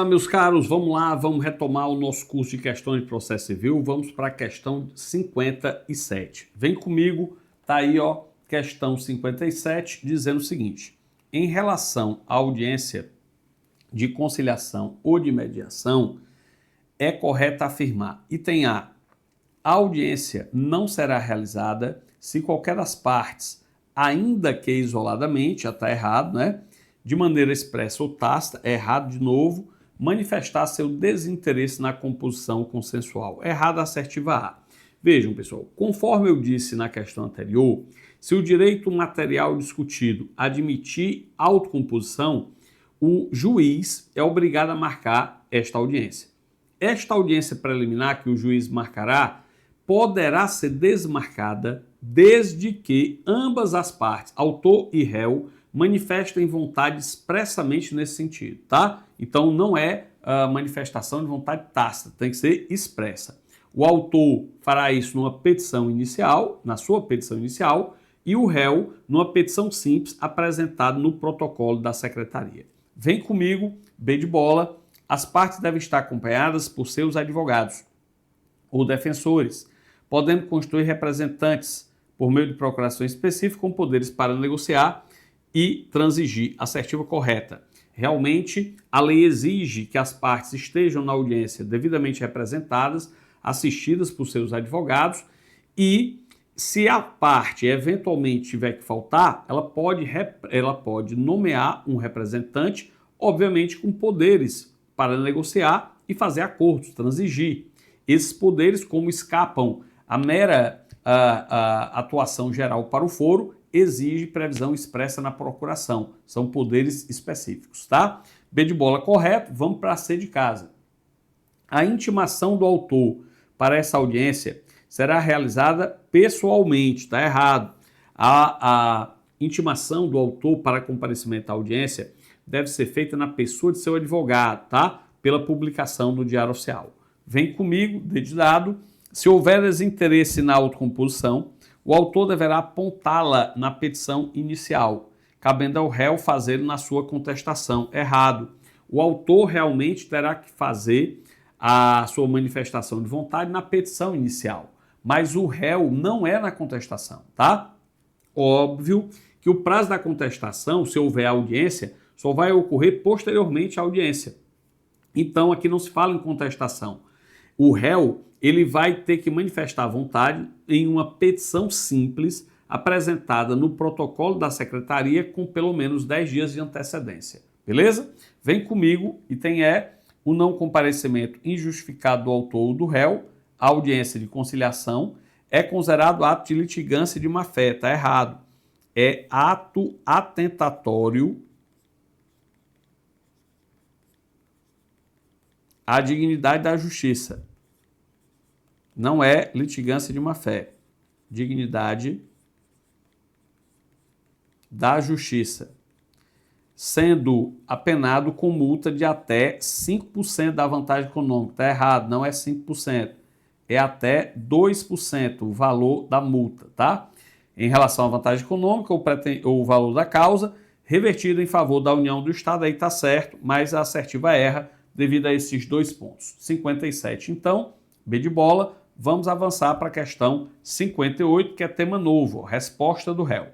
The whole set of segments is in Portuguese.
Olá, meus caros, vamos lá, vamos retomar o nosso curso de questões de processo civil, vamos para a questão 57. Vem comigo, tá aí, ó, questão 57, dizendo o seguinte: em relação à audiência de conciliação ou de mediação, é correto afirmar, item A, a audiência não será realizada se qualquer das partes, ainda que isoladamente, já está errado, né? De maneira expressa ou tácita, é errado de novo, manifestar seu desinteresse na composição consensual. Errado a assertiva A. Vejam, pessoal, conforme eu disse na questão anterior, se o direito material discutido admitir autocomposição, o juiz é obrigado a marcar esta audiência. Esta audiência preliminar que o juiz marcará poderá ser desmarcada desde que ambas as partes, autor e réu, manifestem vontade expressamente nesse sentido, tá? Então não é manifestação de vontade tácita, tem que ser expressa. O autor fará isso numa petição inicial, na sua petição inicial, e o réu numa petição simples apresentada no protocolo da secretaria. Vem comigo, B de bola, as partes devem estar acompanhadas por seus advogados ou defensores, podendo constituir representantes por meio de procuração específica com poderes para negociar e transigir. Assertiva correta. Realmente, a lei exige que as partes estejam na audiência devidamente representadas, assistidas por seus advogados, e se a parte eventualmente tiver que faltar, ela pode nomear um representante, obviamente com poderes para negociar e fazer acordos, transigir. Esses poderes, como escapam a mera atuação geral para o foro, exige previsão expressa na procuração. São poderes específicos, tá? B de bola correto, vamos para C de casa. A intimação do autor para essa audiência será realizada pessoalmente, tá errado. A intimação do autor para comparecimento à audiência deve ser feita na pessoa de seu advogado, tá? Pela publicação do Diário Oficial. Vem comigo, D de dado. Se houver desinteresse na autocomposição, o autor deverá apontá-la na petição inicial, cabendo ao réu fazê-lo na sua contestação. Errado. O autor realmente terá que fazer a sua manifestação de vontade na petição inicial, mas o réu não é na contestação, tá? Óbvio que o prazo da contestação, se houver audiência, só vai ocorrer posteriormente à audiência. Então, aqui não se fala em contestação. O réu, ele vai ter que manifestar a vontade em uma petição simples apresentada no protocolo da secretaria com pelo menos 10 dias de antecedência. Beleza? Vem comigo, item E, o não comparecimento injustificado do autor ou do réu, a audiência de conciliação, é considerado ato de litigância de má-fé. Está errado. É ato atentatório à dignidade da justiça. Não é litigância de má-fé. Dignidade da justiça. Sendo apenado com multa de até 5% da vantagem econômica. Está errado, não é 5%. É até 2% o valor da multa, tá? Em relação à vantagem econômica, o valor da causa, revertido em favor da União do Estado, aí está certo, mas a assertiva erra devido a esses dois pontos. 57, então, B de bola, vamos avançar para a questão 58, que é tema novo, resposta do réu.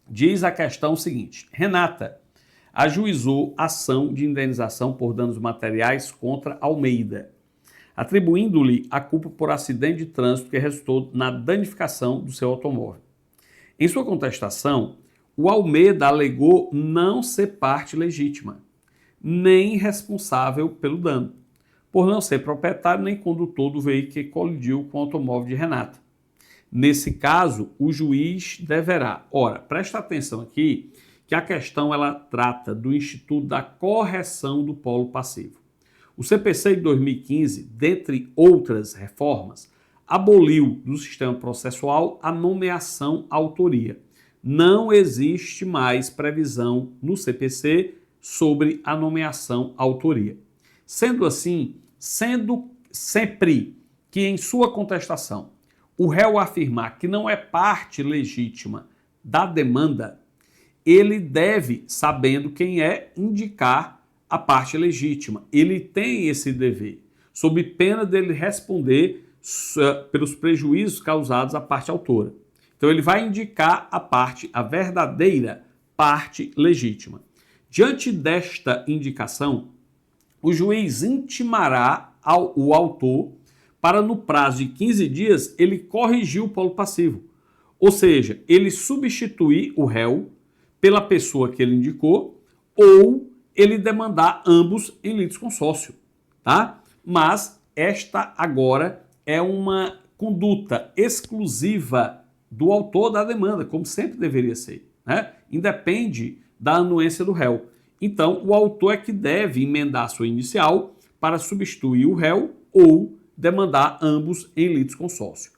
Diz a questão seguinte: Renata ajuizou ação de indenização por danos materiais contra Almeida, atribuindo-lhe a culpa por acidente de trânsito que resultou na danificação do seu automóvel. Em sua contestação, o Almeida alegou não ser parte legítima, nem responsável pelo dano, por não ser proprietário nem condutor do veículo que colidiu com o automóvel de Renata. Nesse caso, o juiz deverá... Ora, presta atenção aqui que a questão ela trata do Instituto da Correção do Polo Passivo. O CPC de 2015, dentre outras reformas, aboliu do sistema processual a nomeação autoria. Não existe mais previsão no CPC sobre a nomeação autoria. Sendo assim, sendo sempre que em sua contestação o réu afirmar que não é parte legítima da demanda, ele deve, sabendo quem é, indicar a parte legítima. Ele tem esse dever, sob pena dele responder pelos prejuízos causados à parte autora. Então ele vai indicar a verdadeira parte legítima. Diante desta indicação, o juiz intimará o autor para, no prazo de 15 dias, ele corrigir o polo passivo. Ou seja, ele substituir o réu pela pessoa que ele indicou ou ele demandar ambos em litisconsórcio, tá? Mas esta agora é uma conduta exclusiva do autor da demanda, como sempre deveria ser, né? Independe da anuência do réu. Então, o autor é que deve emendar sua inicial para substituir o réu ou demandar ambos em litisconsórcio.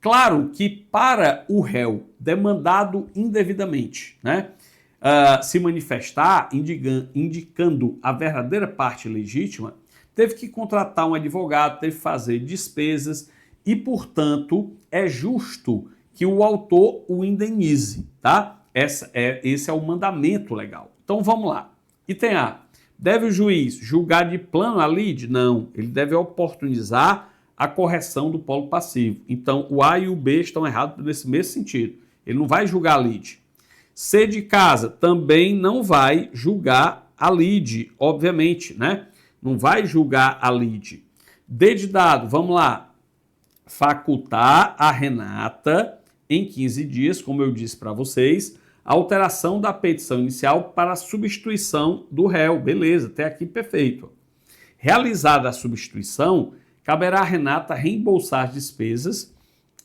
Claro que para o réu demandado indevidamente, né, se manifestar indicando a verdadeira parte legítima, teve que contratar um advogado, teve que fazer despesas e, portanto, é justo que o autor o indenize, tá? Esse é o mandamento legal. Então vamos lá. Item A. Deve o juiz julgar de plano a lide? Não. Ele deve oportunizar a correção do polo passivo. Então o A e o B estão errados nesse mesmo sentido. Ele não vai julgar a lide. C de casa também não vai julgar a lide, obviamente, né? Não vai julgar a lide. D de dado, vamos lá. Facultar a Renata em 15 dias, como eu disse para vocês, a alteração da petição inicial para a substituição do réu. Beleza, até aqui perfeito. Realizada a substituição, caberá a Renata reembolsar as despesas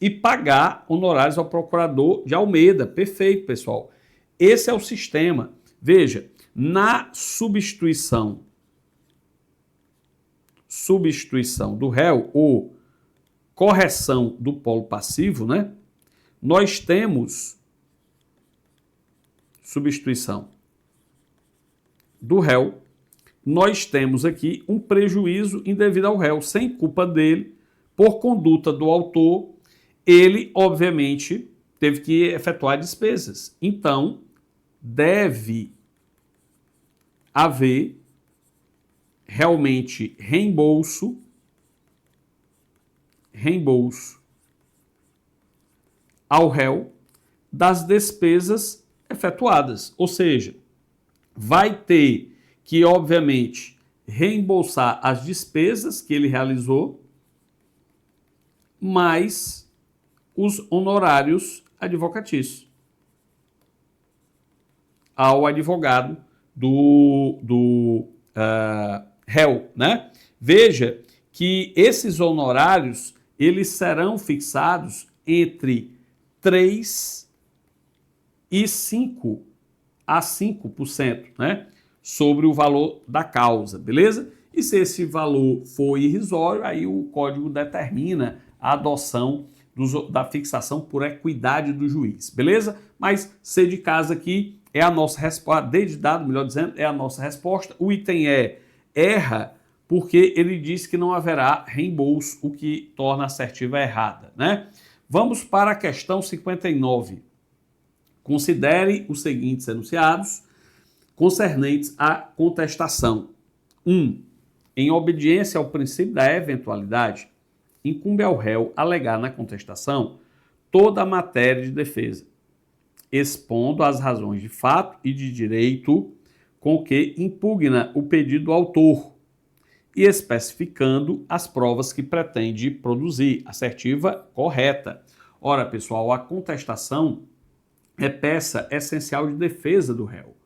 e pagar honorários ao procurador de Almeida. Perfeito, pessoal. Esse é o sistema. Veja, na substituição do réu ou correção do polo passivo, né? Nós temos substituição do réu, nós temos aqui um prejuízo indevido ao réu, sem culpa dele, por conduta do autor, ele, obviamente, teve que efetuar despesas. Então, deve haver realmente reembolso ao réu das despesas efetuadas. Ou seja, vai ter que, obviamente, reembolsar as despesas que ele realizou, mais os honorários advocatícios ao advogado do réu, né? Veja que esses honorários, eles serão fixados entre 3 e 5 a 5%, né? Sobre o valor da causa, beleza? E se esse valor for irrisório, aí o código determina a adoção da fixação por equidade do juiz, beleza? Mas C de casa aqui é a nossa resposta, D de dado, melhor dizendo, é a nossa resposta. O item E erra porque ele diz que não haverá reembolso, o que torna a assertiva errada, né? Vamos para a questão 59. Considere os seguintes enunciados concernentes à contestação. 1. Em obediência ao princípio da eventualidade, incumbe ao réu alegar na contestação toda a matéria de defesa, expondo as razões de fato e de direito com que impugna o pedido do autor e especificando as provas que pretende produzir. Assertiva correta. Ora, pessoal, a contestação é peça essencial de defesa do réu.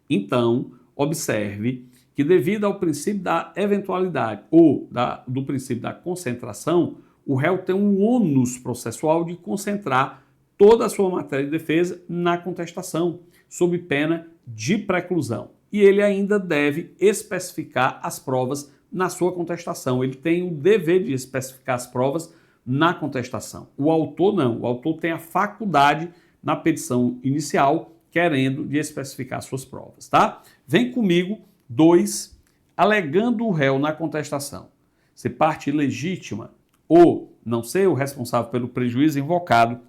Então, observe que devido ao princípio da eventualidade ou do princípio da concentração, o réu tem um ônus processual de concentrar toda a sua matéria de defesa na contestação, sob pena de preclusão. E ele ainda deve especificar as provas na sua contestação. Ele tem o dever de especificar as provas na contestação. O autor não. O autor tem a faculdade na petição inicial, querendo de especificar suas provas, tá? Vem comigo. 2. Alegando o réu na contestação ser parte ilegítima ou não ser o responsável pelo prejuízo invocado,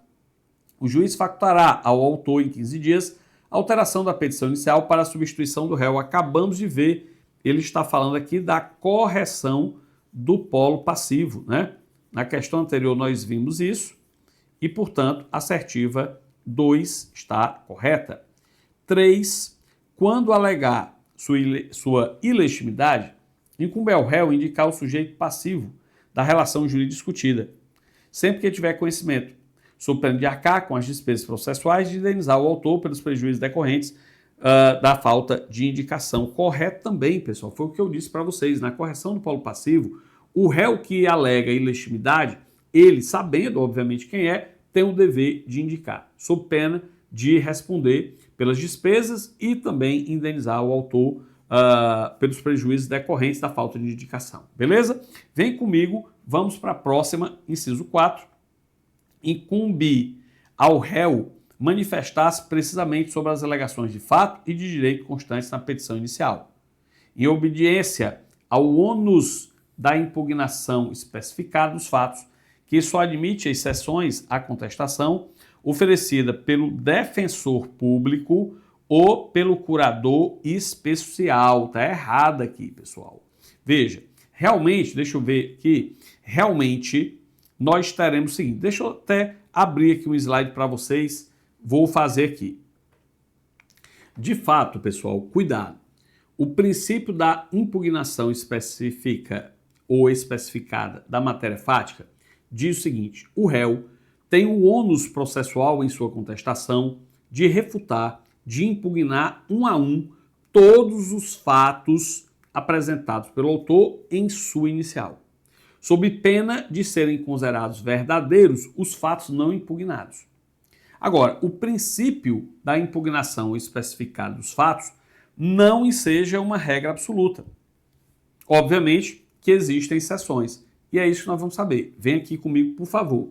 o juiz facultará ao autor em 15 dias a alteração da petição inicial para a substituição do réu. Acabamos de ver ele está falando aqui da correção do polo passivo, né? Na questão anterior nós vimos isso e, portanto, a assertiva 2 está correta. 3. Quando alegar sua ilegitimidade, incumbe ao réu indicar o sujeito passivo da relação jurídica discutida, sempre que tiver conhecimento, sob pena de arcar com as despesas processuais e de indenizar o autor pelos prejuízos decorrentes da falta de indicação. Correto também, pessoal, foi o que eu disse para vocês. Na correção do polo passivo, o réu que alega ilegitimidade, ele, sabendo, obviamente, quem é, tem o dever de indicar, sob pena de responder pelas despesas e também indenizar o autor pelos prejuízos decorrentes da falta de indicação. Beleza? Vem comigo, vamos para a próxima, inciso 4. Incumbe ao réu manifestar-se precisamente sobre as alegações de fato e de direito constantes na petição inicial. Em obediência ao ônus da impugnação especificada dos fatos, que só admite exceções à contestação oferecida pelo defensor público ou pelo curador especial. Tá errado aqui, pessoal. Veja, realmente, deixa eu ver aqui, realmente nós teremos o seguinte, deixa eu até abrir aqui um slide para vocês, vou fazer aqui. De fato, pessoal, cuidado. O princípio da impugnação específica ou especificada da matéria fática diz o seguinte: o réu tem o ônus processual em sua contestação de refutar, de impugnar um a um todos os fatos apresentados pelo autor em sua inicial, sob pena de serem considerados verdadeiros os fatos não impugnados. Agora, o princípio da impugnação especificada dos fatos não enseja uma regra absoluta. Obviamente que existem exceções, e é isso que nós vamos saber. Vem aqui comigo, por favor.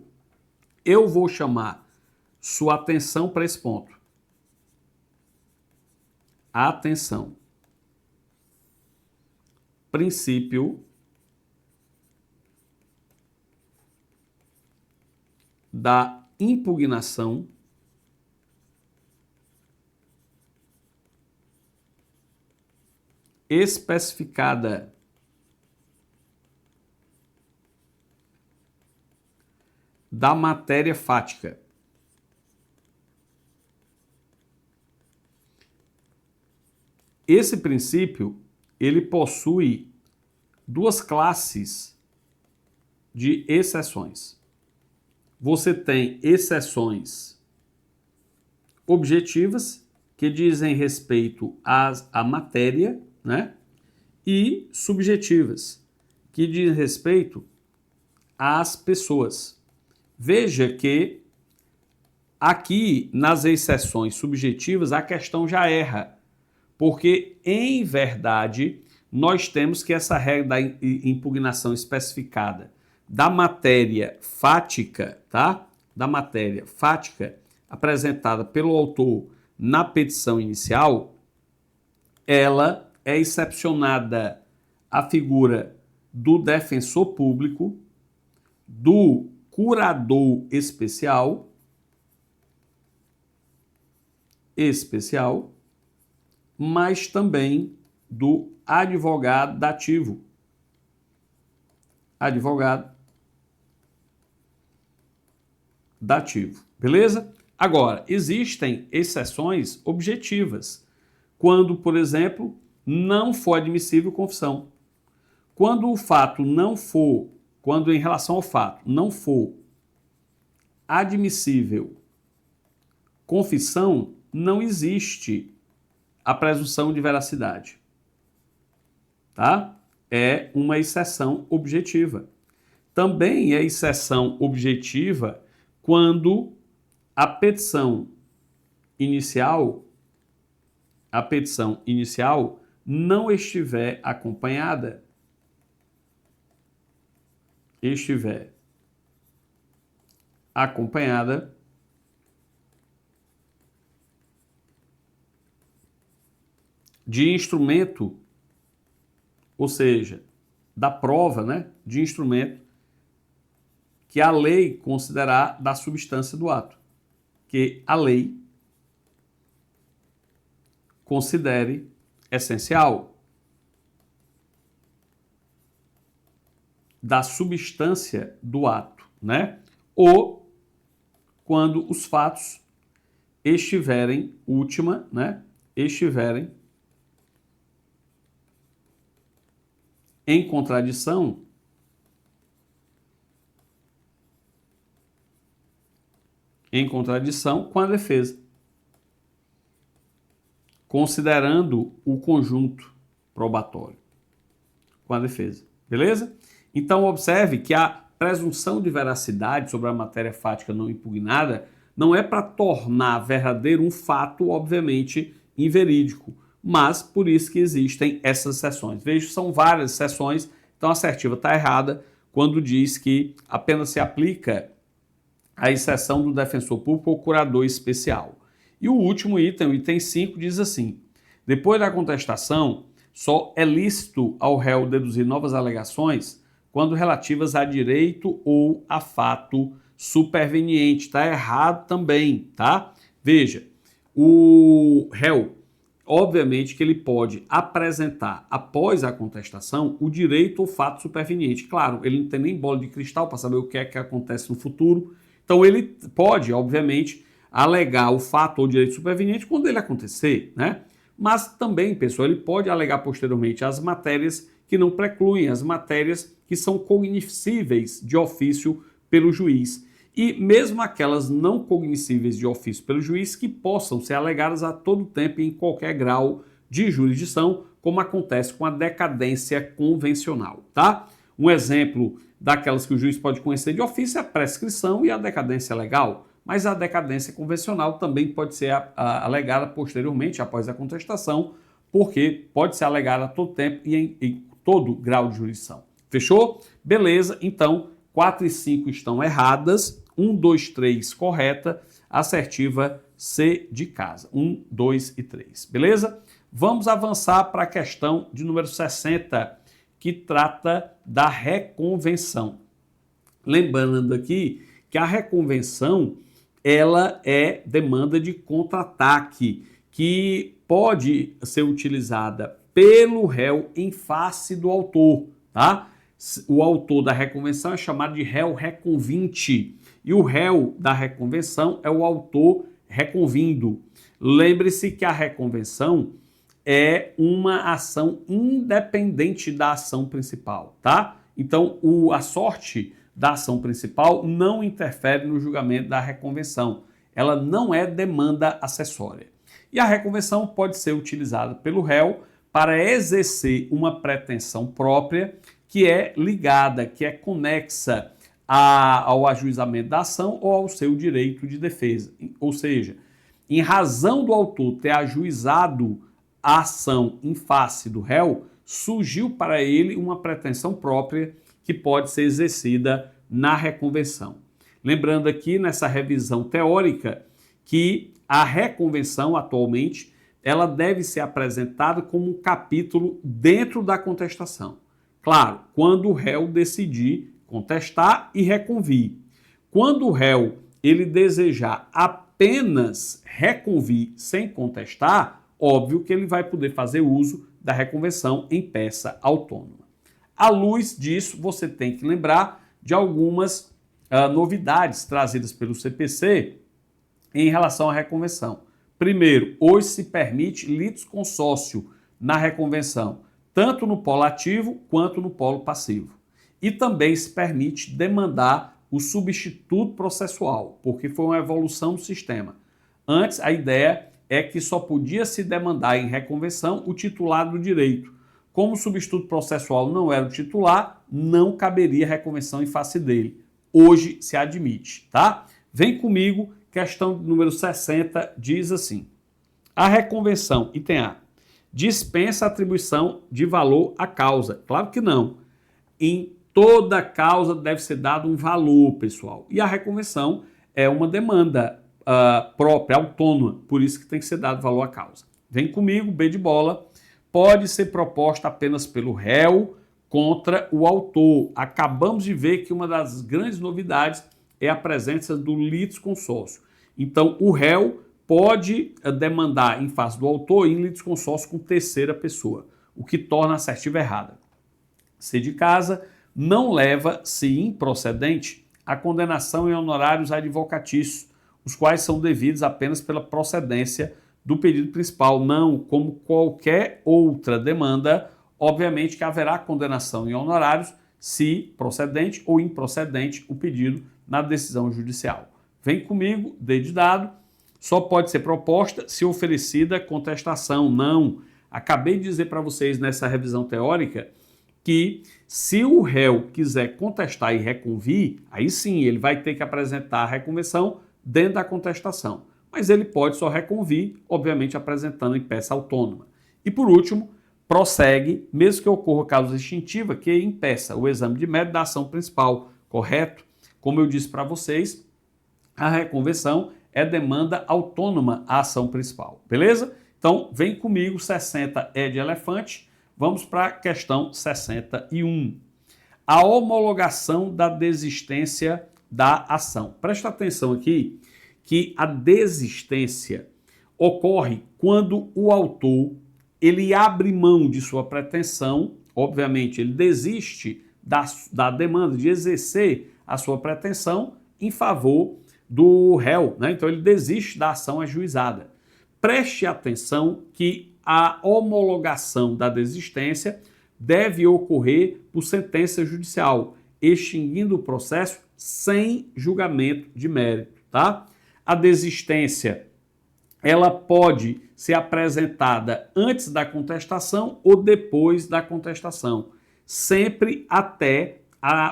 Eu vou chamar sua atenção para esse ponto. Atenção. Princípio da impugnação especificada da matéria fática. Esse princípio, ele possui duas classes de exceções. Você tem exceções objetivas, que dizem respeito à matéria, né? E subjetivas, que dizem respeito às pessoas. Veja que aqui nas exceções subjetivas a questão já erra, porque em verdade nós temos que essa regra da impugnação especificada da matéria fática, tá? Da matéria fática apresentada pelo autor na petição inicial, ela é excepcionada a figura do defensor público, do curador especial, mas também do advogado dativo. Advogado dativo, beleza? Agora, existem exceções objetivas, quando, por exemplo, não for admissível confissão. Quando o fato não for, quando em relação ao fato não for admissível confissão, não existe a presunção de veracidade, tá? É uma exceção objetiva. Também é exceção objetiva quando a petição inicial não estiver acompanhada de instrumento, ou seja, da prova, né, de instrumento que a lei considerar da substância do ato, que a lei considere essencial. da substância do ato, né? Ou quando os fatos estiverem, última, né? Estiverem em contradição com a defesa, considerando o conjunto probatório com a defesa. Beleza? Então, observe que a presunção de veracidade sobre a matéria fática não impugnada não é para tornar verdadeiro um fato, obviamente, inverídico, mas por isso que existem essas exceções. Veja, são várias exceções, então a assertiva está errada quando diz que apenas se aplica a exceção do defensor público ou curador especial. E o último item, o item 5, diz assim: depois da contestação, só é lícito ao réu deduzir novas alegações quando relativas a direito ou a fato superveniente. Está errado também, tá? Veja, o réu, obviamente que ele pode apresentar, após a contestação, o direito ou fato superveniente. Claro, ele não tem nem bola de cristal para saber o que é que acontece no futuro. Então ele pode, obviamente, alegar o fato ou direito superveniente quando ele acontecer, né? Mas também, pessoal, ele pode alegar posteriormente as matérias que não precluem, as matérias que são cognoscíveis de ofício pelo juiz. E mesmo aquelas não cognoscíveis de ofício pelo juiz que possam ser alegadas a todo tempo e em qualquer grau de jurisdição, como acontece com a decadência convencional, tá? Um exemplo daquelas que o juiz pode conhecer de ofício é a prescrição e a decadência legal, mas a decadência convencional também pode ser alegada posteriormente, após a contestação, porque pode ser alegada a todo tempo e em todo grau de jurisdição. Fechou? Beleza, então 4 e 5 estão erradas, 1, 2, 3 correta, assertiva C de casa, 1, 2 e 3, beleza? Vamos avançar para a questão de número 60, que trata da reconvenção. Lembrando aqui que a reconvenção, ela é demanda de contra-ataque, que pode ser utilizada pelo réu em face do autor, tá? O autor da reconvenção é chamado de réu reconvinte, e o réu da reconvenção é o autor reconvindo. Lembre-se que a reconvenção é uma ação independente da ação principal, tá? Então, a sorte da ação principal não interfere no julgamento da reconvenção. Ela não é demanda acessória. E a reconvenção pode ser utilizada pelo réu para exercer uma pretensão própria que é ligada, que é conexa ao ajuizamento da ação ou ao seu direito de defesa. Ou seja, em razão do autor ter ajuizado a ação em face do réu, surgiu para ele uma pretensão própria que pode ser exercida na reconvenção. Lembrando aqui, nessa revisão teórica, que a reconvenção, atualmente, ela deve ser apresentada como um capítulo dentro da contestação. Claro, quando o réu decidir contestar e reconvir. Quando o réu ele desejar apenas reconvir sem contestar, óbvio que ele vai poder fazer uso da reconvenção em peça autônoma. À luz disso, você tem que lembrar de algumas novidades trazidas pelo CPC em relação à reconvenção. Primeiro, hoje se permite litisconsórcio na reconvenção, tanto no polo ativo quanto no polo passivo. E também se permite demandar o substituto processual, porque foi uma evolução do sistema. Antes, a ideia é que só podia se demandar em reconvenção o titular do direito. Como o substituto processual não era o titular, não caberia reconvenção em face dele. Hoje se admite, tá? Vem comigo, questão número 60, diz assim: a reconvenção, item A, dispensa a atribuição de valor à causa. Claro que não. Em toda causa deve ser dado um valor, pessoal. E a reconvenção é uma demanda própria, autônoma, por isso que tem que ser dado valor à causa. Vem comigo, B de bola. Pode ser proposta apenas pelo réu contra o autor. Acabamos de ver que uma das grandes novidades é a presença do litisconsórcio. Então, o réu pode demandar em face do autor em litisconsórcio com terceira pessoa, o que torna a assertiva errada. C de casa, não leva, se improcedente, a condenação em honorários advocatícios, os quais são devidos apenas pela procedência do pedido principal, não como qualquer outra demanda. Obviamente que haverá condenação em honorários se procedente ou improcedente o pedido na decisão judicial. Vem comigo, D de dado, só pode ser proposta se oferecida contestação. Não. Acabei de dizer para vocês nessa revisão teórica que se o réu quiser contestar e reconvir, aí sim ele vai ter que apresentar a reconvenção dentro da contestação. Mas ele pode só reconvir, obviamente apresentando em peça autônoma. E por último, prossegue, mesmo que ocorra causa extintiva, que impeça o exame de mérito da ação principal, correto? Como eu disse para vocês, a reconvenção é demanda autônoma à ação principal, beleza? Então, vem comigo, 60 é de elefante, vamos para a questão 61. A homologação da desistência da ação. Presta atenção aqui que a desistência ocorre quando o autor ele abre mão de sua pretensão, obviamente ele desiste da demanda de exercer a sua pretensão em favor do réu, né? Então ele desiste da ação ajuizada. Preste atenção que a homologação da desistência deve ocorrer por sentença judicial, extinguindo o processo sem julgamento de mérito, tá? A desistência, ela pode ser apresentada antes da contestação ou depois da contestação, sempre até a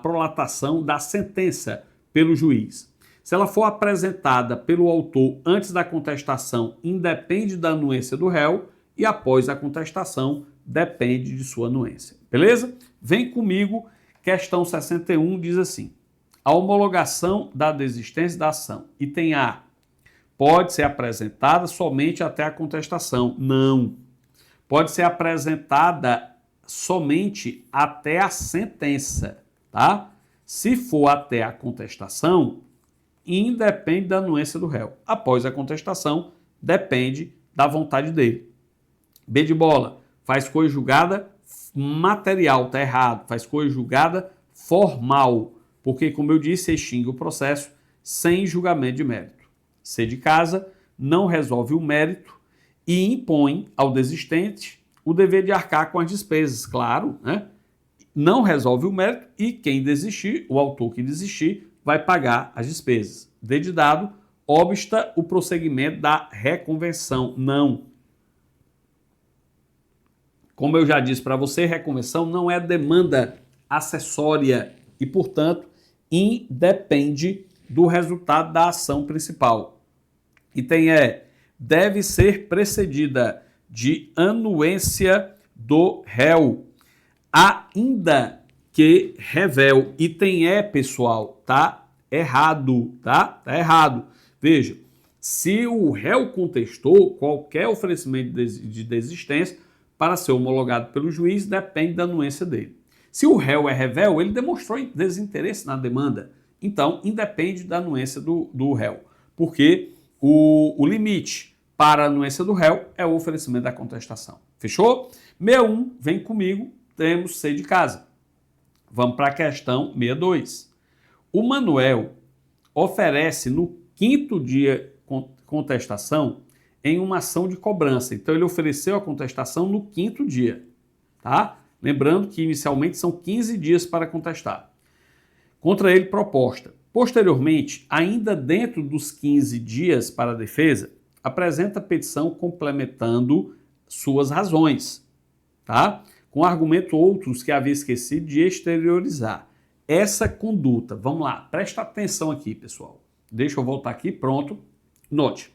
prolatação da sentença pelo juiz. Se ela for apresentada pelo autor antes da contestação, independe da anuência do réu e após a contestação, depende de sua anuência. Beleza? Vem comigo, questão 61 diz assim: a homologação da desistência da ação, item A, pode ser apresentada somente até a contestação. Não. Pode ser apresentada somente até a sentença, tá? Se for até a contestação, independe da anuência do réu. Após a contestação, depende da vontade dele. B de bola, faz coisa julgada material, tá errado. Faz coisa julgada formal, porque, como eu disse, extingue o processo sem julgamento de mérito. C de casa, não resolve o mérito e impõe ao desistente o dever de arcar com as despesas, claro, né? Não resolve o mérito e quem desistir, o autor que desistir, vai pagar as despesas. D de dado, obsta o prosseguimento da reconvenção. Não. Como eu já disse para você, reconvenção não é demanda acessória e, portanto, independe do resultado da ação principal. Item E, deve ser precedida de anuência do réu, ainda que revel. Item E, pessoal, tá errado, tá? Tá errado. Veja, se o réu contestou qualquer oferecimento de desistência para ser homologado pelo juiz, depende da anuência dele. Se o réu é revel, ele demonstrou desinteresse na demanda, então independe da anuência do réu, porque o limite para a anuência do réu é o oferecimento da contestação. Fechou? 61, vem comigo, temos C de casa. Vamos para a questão 62. O Manuel oferece no 5º dia contestação em uma ação de cobrança. Então ele ofereceu a contestação no 5º dia, tá? Lembrando que inicialmente são 15 dias para contestar. Contra ele proposta. Posteriormente, ainda dentro dos 15 dias para a defesa, apresenta petição complementando suas razões, tá? Com argumento outros que havia esquecido de exteriorizar. Essa conduta, vamos lá, presta atenção aqui, pessoal. Deixa eu voltar aqui, pronto. Note.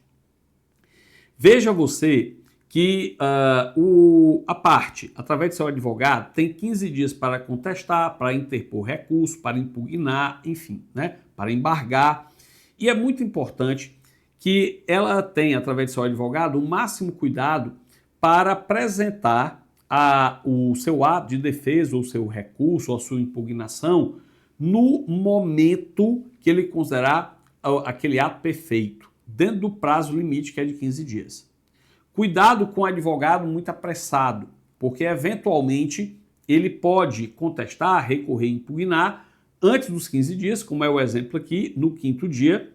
Veja você que a parte, através do seu advogado, tem 15 dias para contestar, para interpor recurso, para impugnar, enfim, né, para embargar. E é muito importante que ela tenha, através do seu advogado, o máximo cuidado para apresentar o seu ato de defesa, ou seu recurso, ou a sua impugnação, no momento que ele considerar aquele ato perfeito, dentro do prazo limite que é de 15 dias. Cuidado com o advogado muito apressado, porque eventualmente ele pode contestar, recorrer e impugnar antes dos 15 dias, como é o exemplo aqui, no 5º dia,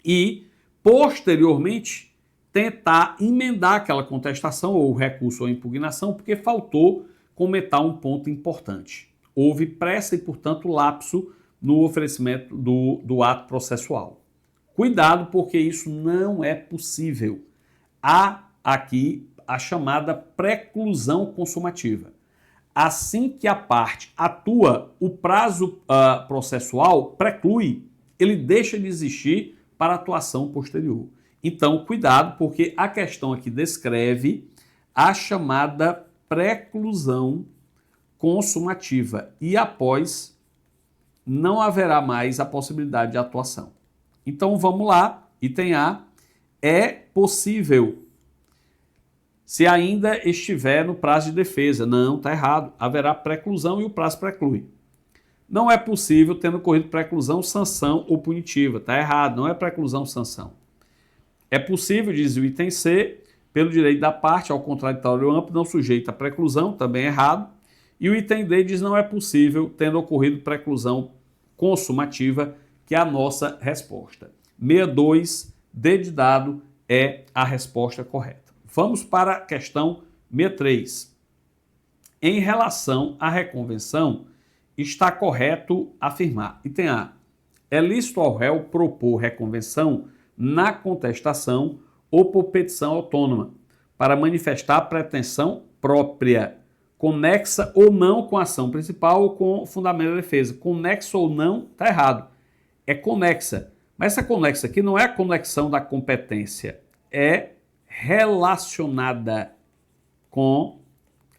e posteriormente tentar emendar aquela contestação ou recurso ou impugnação, porque faltou comentar um ponto importante. Houve pressa e, portanto, lapso no oferecimento do ato processual. Cuidado, porque isso não é possível. Há aqui a chamada preclusão consumativa. Assim que a parte atua, o prazo processual preclui, ele deixa de existir para atuação posterior. Então, cuidado, porque a questão aqui descreve a chamada preclusão consumativa e após não haverá mais a possibilidade de atuação. Então, vamos lá, item A, é possível se ainda estiver no prazo de defesa. Não, está errado. Haverá preclusão e o prazo preclui. Não é possível, tendo ocorrido preclusão, sanção ou punitiva. Está errado, não é preclusão, sanção. É possível, diz o item C, pelo direito da parte, ao contraditório amplo, não sujeita a preclusão, também errado. E o item D diz não é possível, tendo ocorrido preclusão consumativa, que é a nossa resposta. 62, D de dado, é a resposta correta. Vamos para a questão 63. Em relação à reconvenção, está correto afirmar. Item A. É lícito ao réu propor reconvenção na contestação ou por petição autônoma, para manifestar pretensão própria, conexa ou não com a ação principal ou com o fundamento da defesa. Conexa ou não, está errado. É conexa. Mas essa conexa aqui não é a conexão da competência, é relacionada com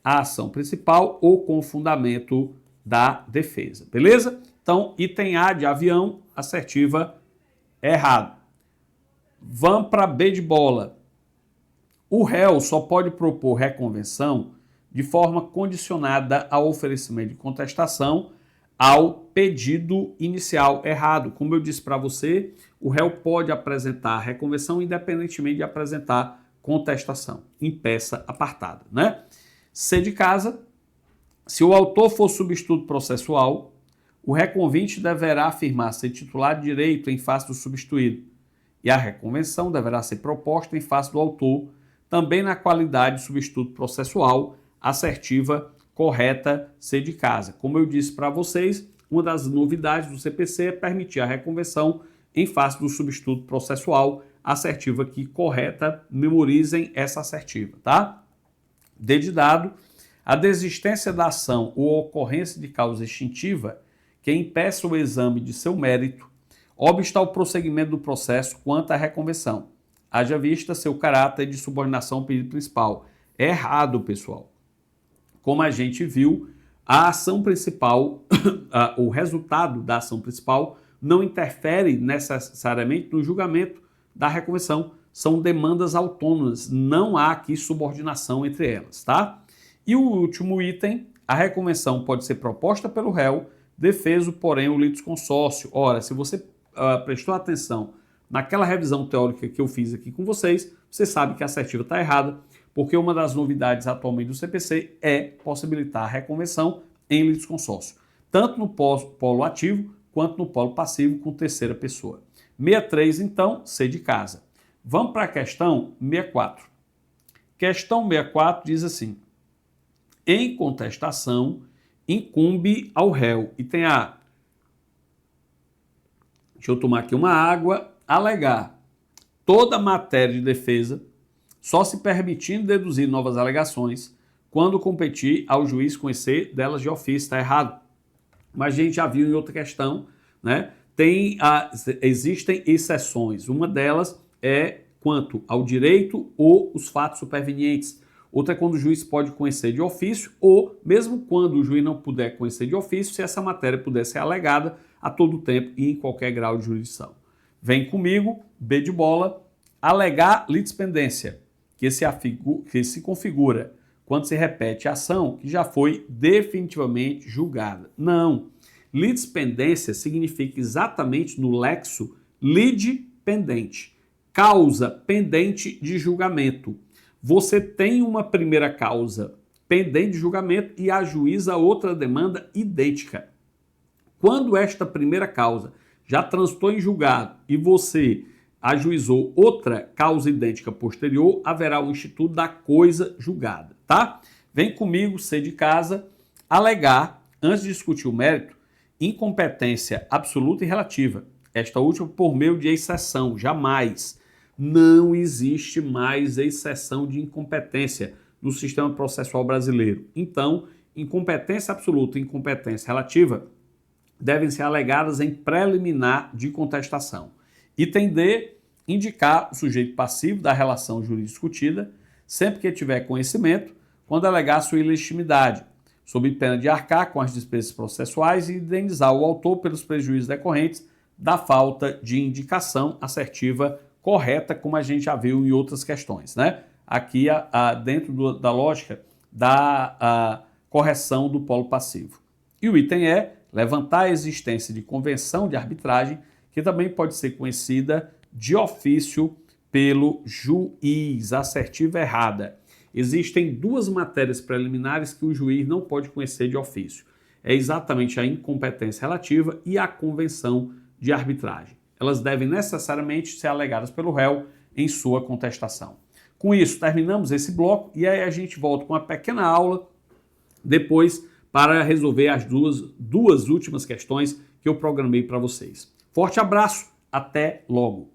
a ação principal ou com o fundamento da defesa. Beleza? Então, item A de avião, assertiva, errado. Vamos para B de bola. O réu só pode propor reconvenção de forma condicionada ao oferecimento de contestação ao pedido inicial. Errado. Como eu disse para você, o réu pode apresentar reconvenção independentemente de apresentar contestação em peça apartada, né? C de casa. Se o autor for substituto processual, o reconvinte deverá afirmar ser titular de direito em face do substituído e a reconvenção deverá ser proposta em face do autor, também na qualidade de substituto processual, assertiva, correta, C de casa. Como eu disse para vocês, uma das novidades do CPC é permitir a reconvenção em face do substituto processual, assertiva aqui correta, memorizem essa assertiva, tá? D de dado, a desistência da ação ou ocorrência de causa extintiva que impeça o exame de seu mérito obsta ao prosseguimento do processo quanto à reconvenção, haja vista seu caráter de subordinação ao pedido principal. É errado, pessoal. Como a gente viu, a ação principal, o resultado da ação principal não interfere necessariamente no julgamento da reconvenção. São demandas autônomas, não há aqui subordinação entre elas, tá? E o último item, a reconvenção pode ser proposta pelo réu, defeso, porém, o litisconsórcio. Ora, se você prestou atenção naquela revisão teórica que eu fiz aqui com vocês, você sabe que a assertiva está errada, porque uma das novidades atualmente do CPC é possibilitar a reconvenção em litisconsórcio, tanto no polo ativo quanto no polo passivo com terceira pessoa. 63, então, C de casa. Vamos para a questão 64. Questão 64 diz assim: em contestação, incumbe ao réu. Item A. Deixa eu tomar aqui uma água. Alegar toda matéria de defesa, só se permitindo deduzir novas alegações quando competir ao juiz conhecer delas de ofício. Está errado. Mas a gente já viu em outra questão, né? Existem exceções. Uma delas é quanto ao direito ou os fatos supervenientes. Outra é quando o juiz pode conhecer de ofício ou, mesmo quando o juiz não puder conhecer de ofício, se essa matéria puder ser alegada a todo tempo e em qualquer grau de jurisdição. Vem comigo, B de bola, alegar litispendência, que se configura quando se repete a ação que já foi definitivamente julgada. Não. Litispendência significa exatamente no lexo lide pendente, causa pendente de julgamento. Você tem uma primeira causa pendente de julgamento e ajuiza outra demanda idêntica. Quando esta primeira causa já transitou em julgado e você ajuizou outra causa idêntica posterior, haverá o instituto da coisa julgada, tá? Vem comigo, ser de casa, alegar, antes de discutir o mérito, incompetência absoluta e relativa. Esta última por meio de exceção, jamais. Não existe mais exceção de incompetência no sistema processual brasileiro. Então, incompetência absoluta e incompetência relativa devem ser alegadas em preliminar de contestação. Item D, indicar o sujeito passivo da relação jurídica discutida, sempre que tiver conhecimento, quando alegar sua ilegitimidade, sob pena de arcar com as despesas processuais e indenizar o autor pelos prejuízos decorrentes da falta de indicação assertiva correta, como a gente já viu em outras questões, né? Aqui, dentro da lógica da correção do polo passivo. E o item E, levantar a existência de convenção de arbitragem, que também pode ser conhecida de ofício pelo juiz, assertiva errada. Existem duas matérias preliminares que o juiz não pode conhecer de ofício. É exatamente a incompetência relativa e a convenção de arbitragem. Elas devem necessariamente ser alegadas pelo réu em sua contestação. Com isso, terminamos esse bloco e aí a gente volta com uma pequena aula depois para resolver as duas últimas questões que eu programei para vocês. Forte abraço, até logo!